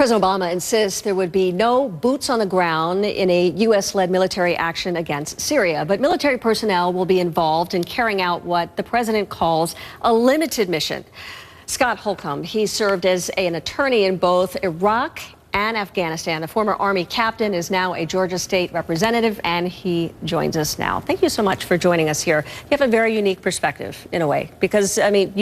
President Obama insists there would be no boots on the ground in a U.S.-led military action against Syria, but military personnel will be involved in carrying out what the president calls a limited mission. Scott Holcomb, he served as an attorney in both Iraq and Afghanistan. The former Army captain is now a Georgia State representative, and he joins us now. Thank you so much for joining us here. You have a very unique perspective, in a way, because, I mean,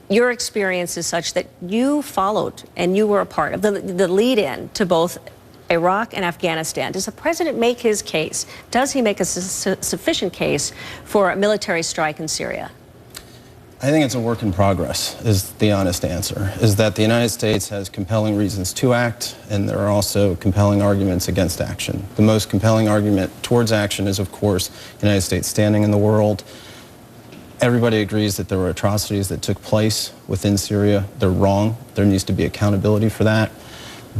your experience is such that you followed and you were a part of the lead-in to both Iraq and Afghanistan. Does the president make his case? Does he make a sufficient case for a military strike in Syria? I think it's a work in progress, is the honest answer, is that the United States has compelling reasons to act, and there are also compelling arguments against action. The most compelling argument towards action is, of course, the United States standing in the world. Everybody agrees that there were atrocities that took place within Syria. They're wrong. There needs to be accountability for that.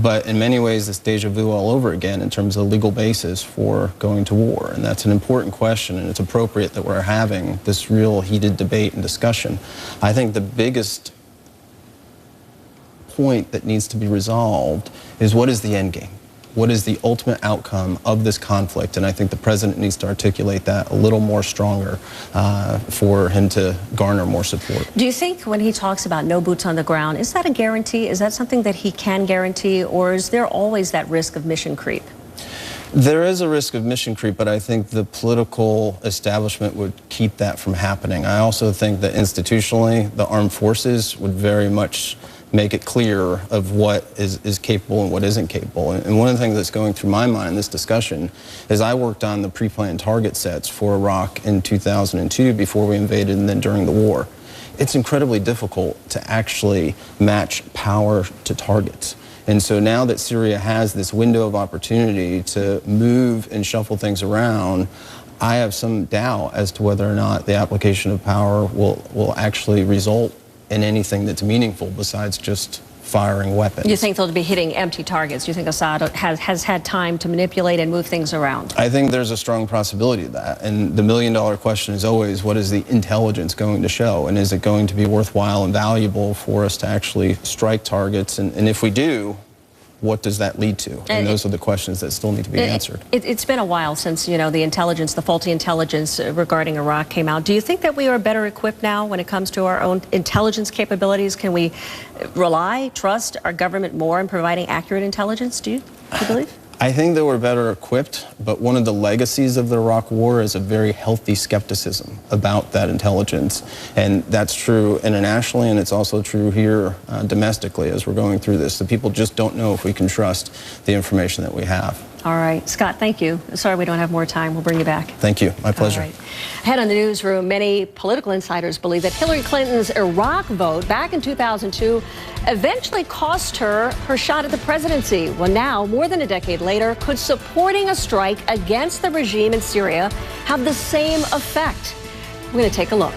But in many ways, it's deja vu all over again in terms of the legal basis for going to war. And that's an important question, and it's appropriate that we're having this real heated debate and discussion. I think the biggest point that needs to be resolved is, what is the end game? What is the ultimate outcome of this conflict? And I think the president needs to articulate that a little more stronger for him to garner more support. Do you think when he talks about no boots on the ground, is that a guarantee? Is that something that he can guarantee, or is there always that risk of mission creep? There is a risk of mission creep, but I think the political establishment would keep that from happening. I also think that institutionally, the armed forces would very much make it clear of what is capable and what isn't capable. And one of the things that's going through my mind in this discussion is I worked on the pre-planned target sets for Iraq in 2002 before we invaded and then during the war. It's incredibly difficult to actually match power to targets. And so now that Syria has this window of opportunity to move and shuffle things around, I have some doubt as to whether or not the application of power will actually result in anything that's meaningful besides just firing weapons. You think they'll be hitting empty targets? You think Assad has had time to manipulate and move things around? I think there's a strong possibility of that. And the million-dollar question is always, what is the intelligence going to show? And is it going to be worthwhile and valuable for us to actually strike targets? And if we do, what does that lead to? And those are the questions that still need to be answered. It's been a while since, you know, the intelligence, the faulty intelligence regarding Iraq came out. Do you think that we are better equipped now when it comes to our own intelligence capabilities? Can we trust our government more in providing accurate intelligence? Do you believe? I think that we're better equipped, but one of the legacies of the Iraq War is a very healthy skepticism about that intelligence. And that's true internationally, and it's also true here domestically as we're going through this. The people just don't know if we can trust the information that we have. All right. Scott, thank you. Sorry we don't have more time. We'll bring you back. Thank you. My pleasure. All right. Ahead on the newsroom, many political insiders believe that Hillary Clinton's Iraq vote back in 2002 eventually cost her her shot at the presidency. Well, now, more than a decade later, could supporting a strike against the regime in Syria have the same effect? We're going to take a look.